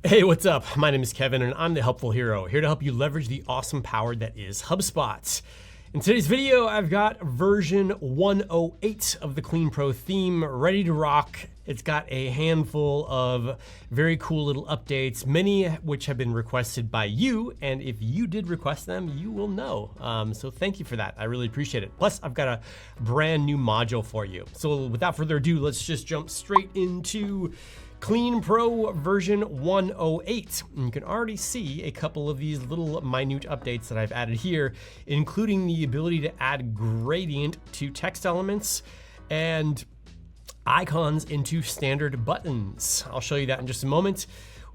Hey, what's up? My name is Kevin and I'm the Helpful Hero, here to help you leverage the awesome power that is HubSpot. In today's video, I've got version 108 of the Clean Pro theme ready to rock. It's got a handful of very cool little updates, many which have been requested by you, and if you did request them, you will know. So thank you for that. I really appreciate it. Plus, I've got a brand new module for you. So without further ado, let's just jump straight into Clean Pro version 108. And you can already see a couple of these little minute updates that I've added here, including the ability to add gradient to text elements and icons into standard buttons. I'll show you that in just a moment.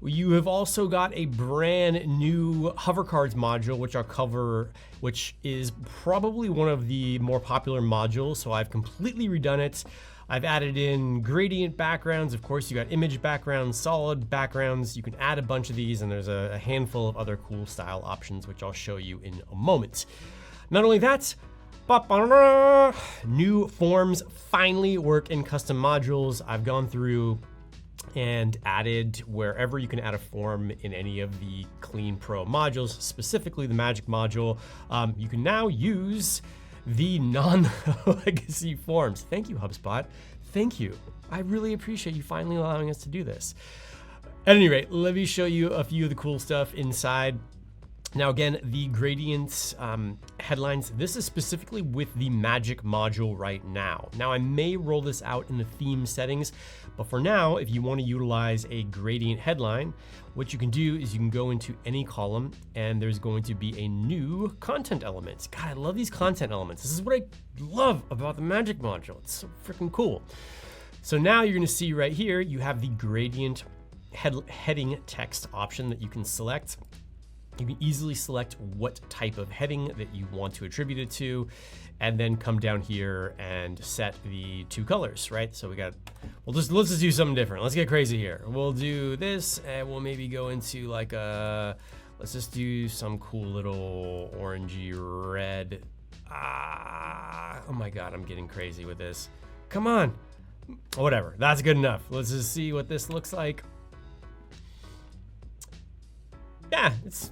You have also got a brand new hover cards module, which I'll cover, which is probably one of the more popular modules. So I've completely redone it. I've added in gradient backgrounds. Of course, you got image backgrounds, solid backgrounds. You can add a bunch of these, and there's a handful of other cool style options, which I'll show you in a moment. Not only that, new forms finally work in custom modules. I've gone through and added wherever you can add a form in any of the Clean Pro modules, specifically the Magic module. You can now use the non-legacy forms. Thank you, HubSpot. Thank you. I really appreciate you finally allowing us to do this. At any rate, let me show you a few of the cool stuff inside. Now again, the gradients headlines, this is specifically with the Magic module right now. Now I may roll this out in the theme settings, but for now, if you want to utilize a gradient headline, what you can do is you can go into any column and there's going to be a new content element. God, I love these content elements. This is what I love about the Magic module. It's so freaking cool. So now you're going to see right here, you have the gradient heading text option that you can select. You can easily select what type of heading that you want to attribute it to, and then come down here and set the two colors, right? So let's just do something different. Let's get crazy here. We'll do this, and we'll maybe go into like let's just do some cool little orangey red. Oh my God, I'm getting crazy with this. Come on. Whatever, that's good enough. Let's just see what this looks like. Yeah, it's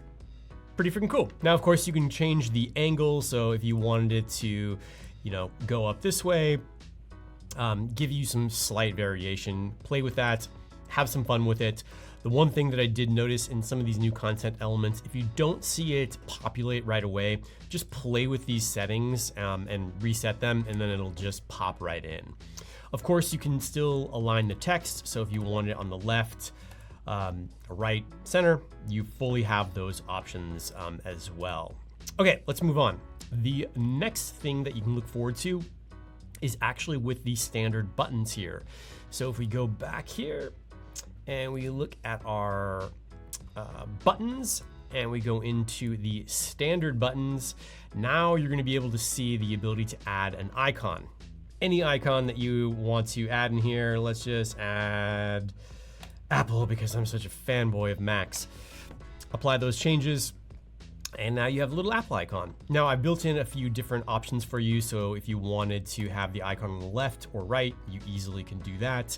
pretty freaking cool. Now, of course, you can change the angle. So if you wanted it to, go up this way, give you some slight variation, play with that, have some fun with it. The one thing that I did notice in some of these new content elements, if you don't see it populate right away, just play with these settings and reset them, and then it'll just pop right in. Of course, you can still align the text. So if you want it on the left, right, center, you fully have those options as well. Okay, let's move on. The next thing that you can look forward to is actually with the standard buttons here. So if we go back here and we look at our buttons and we go into the standard buttons, now you're going to be able to see the ability to add an icon. Any icon that you want to add in here. Let's just add Apple because I'm such a fanboy of Macs. Apply those changes, and now you have a little Apple icon. Now I built in a few different options for you, so if you wanted to have the icon on the left or right, you easily can do that.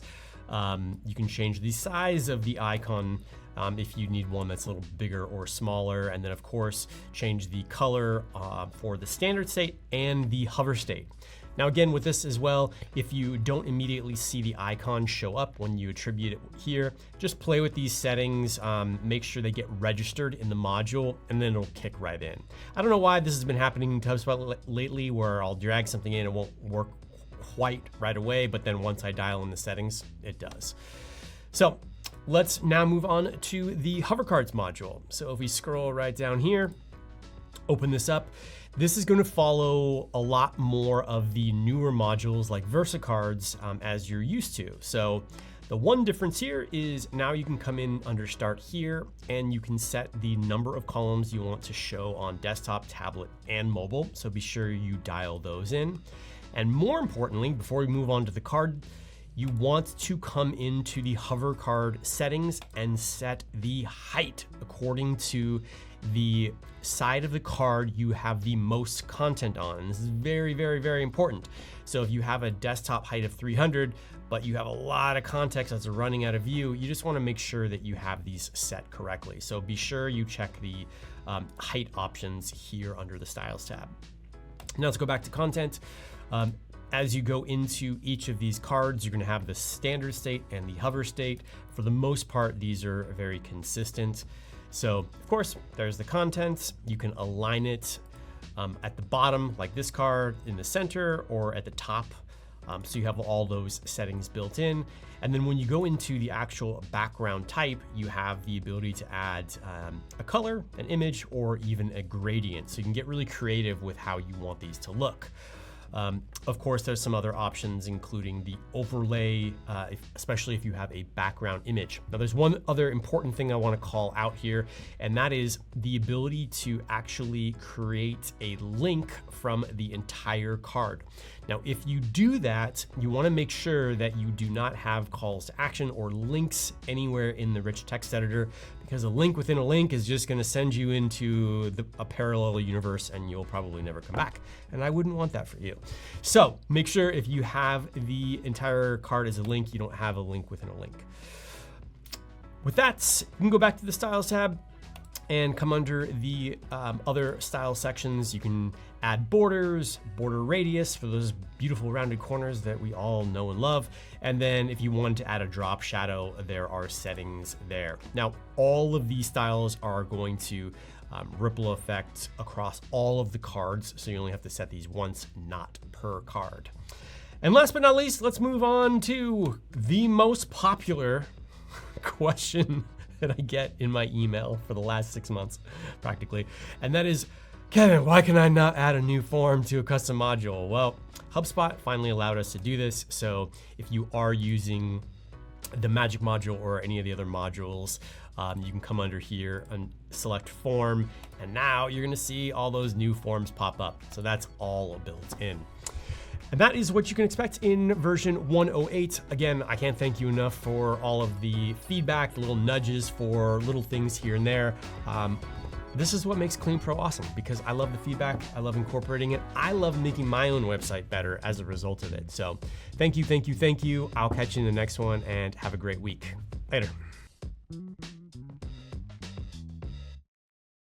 You can change the size of the icon if you need one that's a little bigger or smaller, and then of course change the color for the standard state and the hover state. Now again, with this as well, if you don't immediately see the icon show up when you attribute it here, just play with these settings, make sure they get registered in the module, and then it'll kick right in. I don't know why this has been happening to HubSpot lately, where I'll drag something in, it won't work quite right away, but then once I dial in the settings, it does. So let's now move on to the hover cards module. So if we scroll right down here, open this up, this is going to follow a lot more of the newer modules like Versa cards as you're used to. So the one difference here is now you can come in under Start here and you can set the number of columns you want to show on desktop, tablet, and mobile. So be sure you dial those in. And more importantly, before we move on to the card, you want to come into the hover card settings and set the height according to the side of the card you have the most content on. And this is very, very, very important. So if you have a desktop height of 300, but you have a lot of context that's running out of view, you just want to make sure that you have these set correctly. So be sure you check the height options here under the Styles tab. Now let's go back to content. As you go into each of these cards, you're going to have the standard state and the hover state. For the most part, these are very consistent. So of course, there's the content. You can align it at the bottom, like this card, in the center, or at the top. So you have all those settings built in. And then when you go into the actual background type, you have the ability to add a color, an image, or even a gradient. So you can get really creative with how you want these to look. Of course, there's some other options, including the overlay, especially if you have a background image. Now, there's one other important thing I want to call out here, and that is the ability to actually create a link from the entire card. Now, if you do that, you want to make sure that you do not have calls to action or links anywhere in the rich text editor, because a link within a link is just going to send you into a parallel universe and you'll probably never come back. And I wouldn't want that for you. So make sure if you have the entire card as a link, you don't have a link within a link. With that, you can go back to the Styles tab and come under the other style sections. You can add borders, border radius for those beautiful rounded corners that we all know and love. And then if you want to add a drop shadow, there are settings there. Now, all of these styles are going to ripple effect across all of the cards. So you only have to set these once, not per card. And last but not least, let's move on to the most popular question that I get in my email for the last 6 months, practically. And that is, Kevin, why can I not add a new form to a custom module? Well, HubSpot finally allowed us to do this. So if you are using the Magic module or any of the other modules, you can come under here and select form. And now you're gonna see all those new forms pop up. So that's all built in. And that is what you can expect in version 108. Again, I can't thank you enough for all of the feedback, the little nudges for little things here and there. This is what makes Clean Pro awesome, because I love the feedback, I love incorporating it, I love making my own website better as a result of it. So thank you, thank you, thank you. I'll catch you in the next one and have a great week. Later.